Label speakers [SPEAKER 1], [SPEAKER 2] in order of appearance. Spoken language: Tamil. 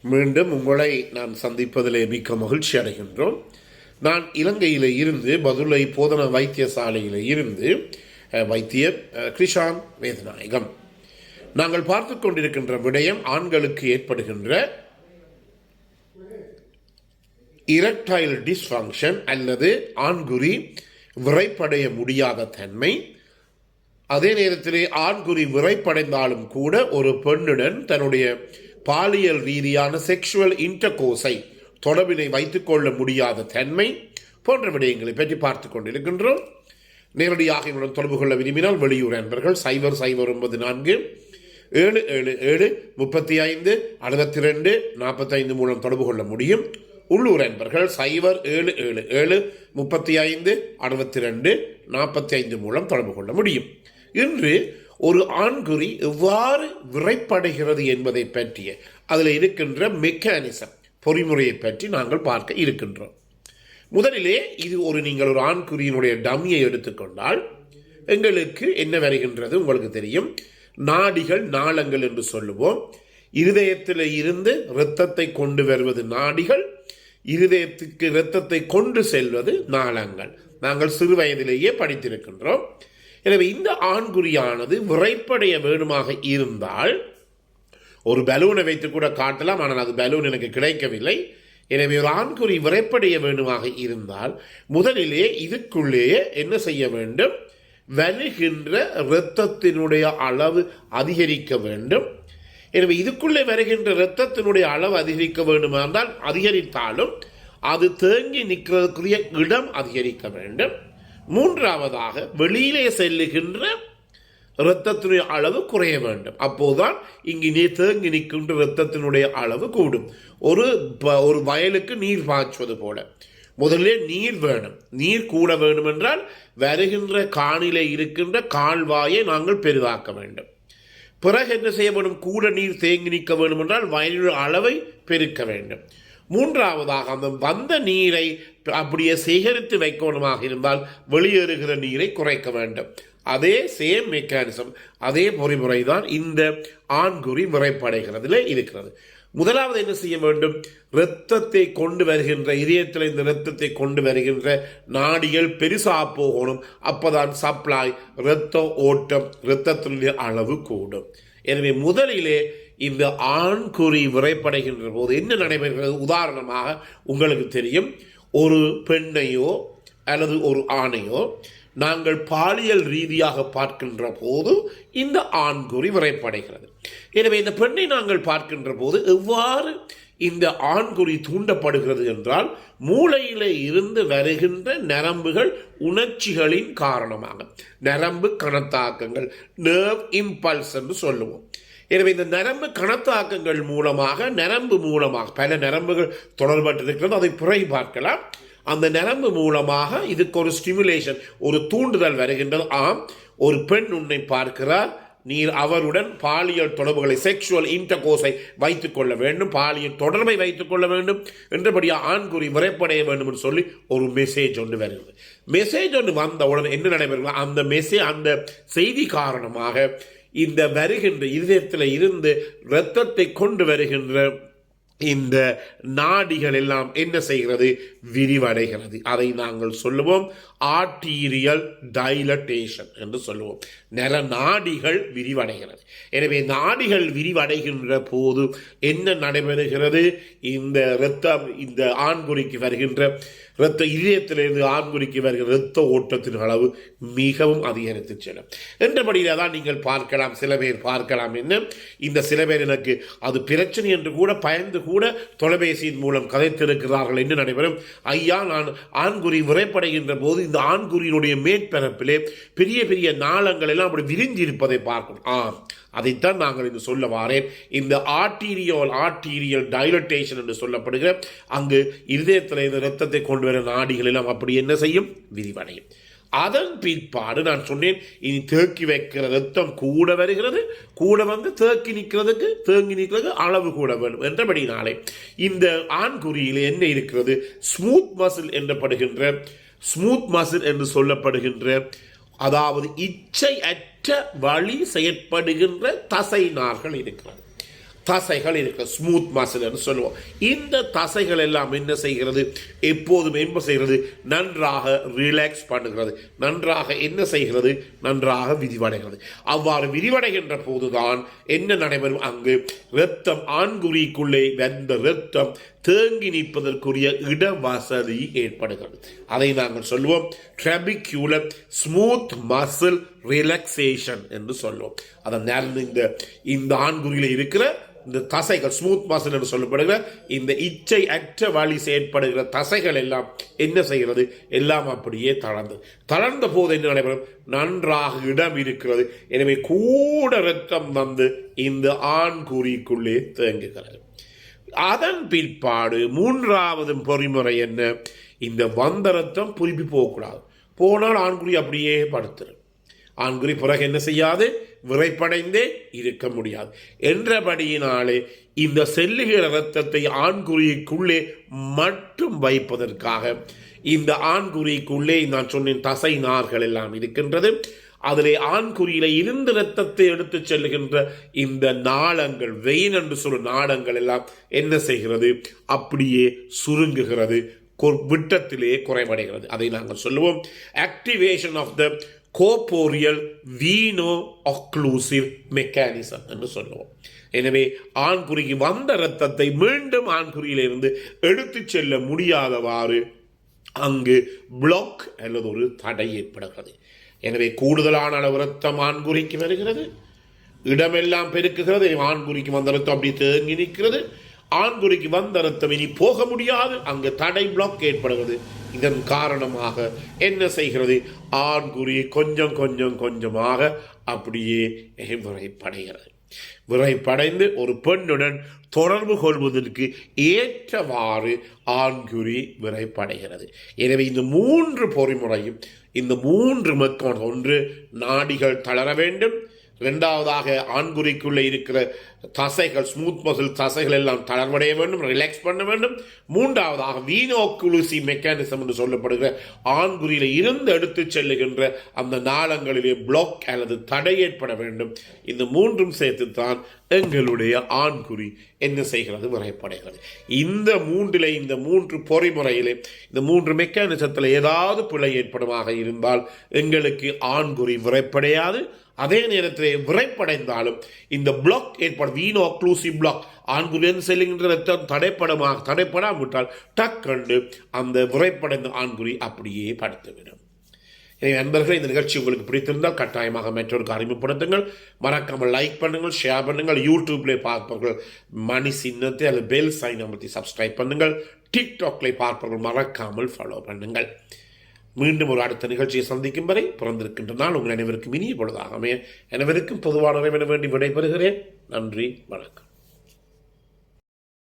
[SPEAKER 1] மீண்டும் உங்களை நான் சந்திப்பதிலே மிக்க மகிழ்ச்சி அடைகின்றோம். நான் இலங்கையில் இருந்து பதுளை போதனா வைத்தியசாலையில் இருந்து வைத்தியர் கிருஷான் வேதநாயகம். நாங்கள் பார்த்து கொண்டிருக்கின்ற விடயம் ஆண்களுக்கு ஏற்படுகின்ற இரக்டைல் டிஸ்ஃபங்க்ஷன் அல்லது ஆண்குறி விரைப்படைய முடியாத தன்மை. அதே நேரத்திலே ஆண்குறி விரைப்படைந்தாலும் கூட ஒரு பெண்ணுடன் தன்னுடைய பாலியல் ரீதியான செக்ஷுவல் இன்டர்கோர்ஸை தொடர்பினை வைத்துக் கொள்ள முடியாத தன்மை போன்ற விடயங்களை பற்றி பார்த்து கொண்டிருக்கின்றோம். நேரடியாக என்னுடன் தொடர்பு கொள்ள விரும்பினால் வெளியூர் அன்பர்கள் 0094 777 35 62 45 மூலம் தொடர்பு கொள்ள முடியும். உள்ளூர் அன்பர்கள் 0777 35 62 45 மூலம் தொடர்பு கொள்ள முடியும். இன்று ஒரு ஆண்குறி எவ்வாறு விரைப்படைகிறது என்பதை பற்றிய அதில் இருக்கின்ற மெக்கானிசம் பொறிமுறையை பற்றி நாங்கள் பார்க்க இருக்கின்றோம். முதலிலே நீங்கள் ஒரு ஆண்குறியினுடைய டம்மியை எடுத்துக்கொண்டால் எங்களுக்கு என்ன வருகின்றது உங்களுக்கு தெரியும். நாடிகள், நாளங்கள் என்று சொல்லுவோம். இருதயத்தில் இருந்து இரத்தத்தை கொண்டு வருவது நாடிகள், இருதயத்துக்கு இரத்தத்தை கொண்டு செல்வது நாளங்கள். நாங்கள் சிறு வயதிலேயே படித்திருக்கின்றோம். எனவே இந்த ஆண்குறியானது விரைப்படைய வேணுமாக இருந்தால் ஒரு பலூனை வைத்து கூட காட்டலாம், ஆனால் அது பலூன் எனக்கு கிடைக்கவில்லை. எனவே ஒரு ஆண்குறி விரைப்படைய வேணுமாக இருந்தால் முதலிலே இதுக்குள்ளேயே என்ன செய்ய வேண்டும், வருகின்ற இரத்தத்தினுடைய அளவு அதிகரிக்க வேண்டும். எனவே இதுக்குள்ளே வருகின்ற இரத்தத்தினுடைய அளவு அதிகரிக்க வேண்டுமானால் அதிகரித்தாலும் அது தேங்கி நிற்கிறதுக்குரிய இடம் அதிகரிக்க வேண்டும். மூன்றாவதாக வெளியிலே செல்லுகின்ற இரத்தத்தினுடைய அளவு குறைய வேண்டும். அப்போதுதான் இங்கு தேங்கி நிற்கின்ற இரத்தத்தினுடைய அளவு கூடும். ஒரு வயலுக்கு நீர் பாய்ச்சுவது போல முதல்ல நீர் வேணும். நீர் கூட வேண்டும் என்றால் வருகின்ற காணிலே இருக்கின்ற கால்வாயை நாங்கள் பெரிதாக்க வேண்டும். பிறகு என்ன செய்ய வேண்டும், கூட நீர் தேங்கி நிற்க வேண்டும் என்றால் வயலுடைய அளவை பெருக்க வேண்டும். மூன்றாவதாக அந்த வந்த நீரை அப்படியே சேகரித்து வைக்கணுமாக இருந்தால் வெளியேறுகிற நீரை குறைக்க வேண்டும். அதே சேம் மெக்கானிசம், அதே பொறிமுறை தான் இந்த ஆண்குறி விரைப்படைகிறதுல இருக்கிறது. முதலாவது என்ன செய்ய வேண்டும், இரத்தத்தை கொண்டு வருகின்ற இதயத்தில் இந்த இரத்தத்தை கொண்டு வருகின்ற நாடிகள் பெருசா போகணும். அப்பதான் சப்ளை, இரத்த ஓட்டம், இரத்தத்தினுடைய அளவு கூடும். எனவே முதலிலே இந்த ஆண்குறி விரைப்படைகின்ற போது என்ன நடைபெறுகிறது, உதாரணமாக உங்களுக்கு தெரியும், ஒரு பெண்ணையோ அல்லது ஒரு ஆணையோ நாங்கள் பாலியல் ரீதியாக பார்க்கின்ற போது இந்த ஆண்குறி விரைப்படைகிறது. எனவே இந்த பெண்ணை நாங்கள் பார்க்கின்ற போது எவ்வாறு இந்த ஆண்குறி தூண்டப்படுகிறது என்றால் மூளையில இருந்து வருகின்ற நரம்புகள் உணர்ச்சிகளின் காரணமாக, நரம்பு கணத்தாக்கங்கள், நர்வ் இம்பல்ஸ் என்று சொல்லுவோம். எனவே இந்த நரம்பு கணத்தாக்கங்கள் மூலமாக, நரம்பு மூலமாக பல நரம்புகள் தொடர்பட்டிருக்கிறது, அதை பிறகு பார்க்கலாம். அந்த நரம்பு மூலமாக இதுக்கு ஒரு ஸ்டிமுலேஷன், ஒரு தூண்டுதல் வருகின்றது. ஒரு பெண் உன்னை பார்க்கிறார், நீர் அவருடன் பாலியல் தொடர்புகளை, செக்ஷுவல் இன்டர்கோர்ஸை வைத்துக் கொள்ள வேண்டும், பாலியல் தொடர்பை வைத்துக் கொள்ள வேண்டும் என்றபடியா ஆண்குறி விரைப்படைய வேண்டும் என்று சொல்லி ஒரு மெசேஜ் ஒன்று வருகிறது. மெசேஜ் ஒன்று வந்தவுடன் என்ன நடைபெறுகிறது, அந்த மெசேஜ், அந்த செய்தி காரணமாக இந்த வருகின்ற இதயத்தில் இருந்து இரத்தத்தை கொண்டு வருகின்ற இந்த நாடிகள் எல்லாம் என்ன செய்கிறது, விரிவடைகிறது. அதை நாங்கள் சொல்லுவோம் ஆர்டீரியல் டைலட்டேஷன் என்று சொல்லுவோம். நாடிகள் விரிவடைகிறது. எனவே நாடிகள் விரிவடைகின்ற போது என்ன நடைபெறுகிறது, இந்த இரத்தம், இந்த ஆண்குறிக்கு வருகின்ற இரத்த இதயத்திலிருந்து ஆண்குறிக்கு வருகிற இரத்த ஓட்டத்தின் அளவு மிகவும் அதிகரித்து செல்லும். என்றபடியில தான் நீங்கள் பார்க்கலாம், சில பேர் பார்க்கலாம், என்ன இந்த சில பேர் எனக்கு அது பிரச்சனை என்று கூட பயந்து கூட தொலைபேசியின் மூலம் கதைத்திருக்கிறார்கள். என்ன நடைபெறும், ஐயா நான் ஆண்குறி விரைப்படைகின்ற போது இந்த ஆண்குறியினுடைய மேற்பரப்பிலே பெரிய பெரிய நாளங்கள் எல்லாம் அப்படி விரிஞ்சிருப்பதை பார்க்கணும். அதைத்தான் நாங்கள் இங்கு சொல்ல வாரேன். இந்த ஆர்டீரியல் டைலட்டேஷன் என்று சொல்லப்படுகிற அங்கு இருதயத்தில் இந்த இரத்தத்தை கொண்டு வர நாடிகள் எல்லாம் அப்படி என்ன செய்யும், விரிவடையும். அதன் பிற்பாடு நான் சொன்னேன், இனி தேக்கி வைக்கிற ரத்தம் கூட வருகிறது, கூட வந்து தேங்கி நிற்கிறதுக்கு அளவு கூட வேணும் என்றபடினாலே இந்த ஆண்குறியில் என்ன இருக்கிறது, ஸ்மூத் மசில் என்று சொல்லப்படுகின்ற, அதாவது இச்சை அற்ற வழி செயற்படுகின்ற தசை நார்கள் இருக்கிறது. தசைகள் இருக்கு, ஸ்மூத் மசில் சொல்லுவோம். இந்த தசைகள் எல்லாம் என்ன செய்கிறது, எப்போதும் என்ன செய்கிறது, நன்றாக ரிலாக்ஸ் பண்ணுகிறது, நன்றாக என்ன செய்கிறது, நன்றாக விரிவடைகிறது. அவ்வாறு விரிவடைகின்ற போதுதான் என்ன நடைபெறும், அங்கு இரத்தம் ஆண்குறிக்குள்ளே வந்த இரத்தம் தேங்கி நிற்பதற்குரிய இட வசதி ஏற்படுகிறது. அதை நாங்கள் சொல்லுவோம் ட்ரெபிக்யூலர் ஸ்மூத் மசில் ரிலாக்ஸேஷன் என்று சொல்லுவோம். அதனால் இந்த ஆண்குறியில் இருக்கிற இந்த தசைகள் ஸ்மூத் மசில் என்று சொல்லப்படுகிற இந்த இச்சை அற்ற வழி செயற்படுகிற தசைகள் எல்லாம் என்ன செய்கிறது, எல்லாம் அப்படியே தளர்ந்த போது என்ன நடைபெறும், நன்றாக இடம் இருக்கிறது. எனவே கூட இரத்தம் வந்து இந்த ஆண்குறிக்குள்ளே தேங்குகிறது. அதன் பிற்பாடு மூன்றாவது பொறிமுறை என்ன, இந்த வந்த ரத்தம் திருப்பி போகக்கூடாது. போனால் ஆண்குறி அப்படியே படுத்துரும். ஆண்குறி பிறகு என்ன செய்யாது, விரைப்படைந்தே இருக்க முடியாது என்றபடியினாலே இந்த செல்லுகிற இரத்தத்தை ஆண்குறிக்குள்ளே மட்டும் வைப்பதற்காக இந்த ஆண்குறிக்குள்ளே நான் சொன்னேன் தசை நார்கள் எல்லாம் இருக்கின்றது. அதிலே ஆண்குறியில இருந்து இரத்தத்தை எடுத்து செல்லுகின்ற இந்த நாளங்கள், வெயின் என்று சொல்லும் நாளங்கள் எல்லாம் என்ன செய்கிறது, அப்படியே சுருங்குகிறது, விட்டத்திலே குறைவடைகிறது. அதை நாங்கள் சொல்லுவோம் activation of the corporeal veno occlusive mechanism என்று சொல்லுவோம். எனவே ஆண்குறிக்கு வந்த இரத்தத்தை மீண்டும் ஆண்குறியிலிருந்து எடுத்து செல்ல முடியாதவாறு அங்கு பிளாக் அல்லது ஒரு தடை ஏற்படுகிறது. எனவே கூடுதலான அளவு ரத்தம் ஆண்குறிக்கு வருகிறது, இடமெல்லாம் பெருக்குகிறது. ஆண்குறிக்கு வந்த ரத்தம் அப்படி தேங்கி நிற்கிறது. ஆண்குறிக்கு வந்த ரத்தம் இனி போக முடியாது, அங்கு தடை பிளாக் ஏற்படுகிறது. இதன் காரணமாக என்ன செய்கிறது, ஆண்குறி கொஞ்சம் கொஞ்சம் கொஞ்சமாக அப்படியே விரைப்படைகிறது. விரைப்படைந்து ஒரு பெண்ணுடன் தொடர்பு கொள்வதற்கு ஏற்றவாறு ஆண்குறி விரைப்படைகிறது. எனவே இந்த மூன்று பொறிமுறையும், இந்த மூன்று மெத்தட், ஒன்று நாடிகள் தளர வேண்டும், இரண்டாவதாக ஆண்குறிக்குள்ளே இருக்கிற தசைகள் ஸ்மூத் மசில் தசைகள் எல்லாம் தளர்வடைய வேண்டும், ரிலாக்ஸ் பண்ண வேண்டும். மூன்றாவதாக வீனோக்குலுசி மெக்கானிசம் என்று சொல்லப்படுகிற ஆண்குறியில இருந்து எடுத்து செல்லுகின்ற அந்த நாளங்களிலே பிளாக் அல்லது தடை ஏற்பட வேண்டும். இந்த மூன்றும் சேர்த்துத்தான் எங்களுடைய ஆண்குறி என்ன செய்கிறது, விரைப்படைகிறது. இந்த மூன்று பொறிமுறையிலே, இந்த மூன்று மெக்கானிசத்தில் ஏதாவது பிழை ஏற்படுமாக இருந்தால் எங்களுக்கு ஆண்குறி விரைப்படையாது. அதே நேரத்தில் விரைப்படைந்தாலும் இந்த பிளாக் ஏற்படும், வீனோ ஆக்ளூசிவ் பிளாக், ஆண்குறியிலிருந்து செல்லுகின்ற ரத்தம் தடைப்படாவிட்டால் டக்கண்டு அந்த விரைப்படைந்த ஆண்குறி அப்படியே படுத்துவிடும். எனவே நண்பர்களே, இந்த நிகழ்ச்சி உங்களுக்கு பிடித்திருந்தால் கட்டாயமாக மற்றொருக்கு அறிமுகப்படுத்துங்கள். மறக்காமல் லைக் பண்ணுங்கள், ஷேர் பண்ணுங்கள். யூடியூப்ல பார்ப்பவர்கள் மணி சின்னத்தை அல்லது பெல் சைன் அமர்த்தி சப்ஸ்கிரைப் பண்ணுங்கள். டிக்டாக்ல பார்ப்பவர்கள் மறக்காமல் ஃபாலோ பண்ணுங்கள். மீண்டும் ஒரு அடுத்த நிகழ்ச்சியை சந்திக்கும் வரை பிறந்திருக்கின்ற நாள் உங்கள் அனைவருக்கும் இனிய பொழுதாக அமைய அனைவருக்கும் பொதுவான வேண்டி விடைபெறுகிறேன். நன்றி, வணக்கம்.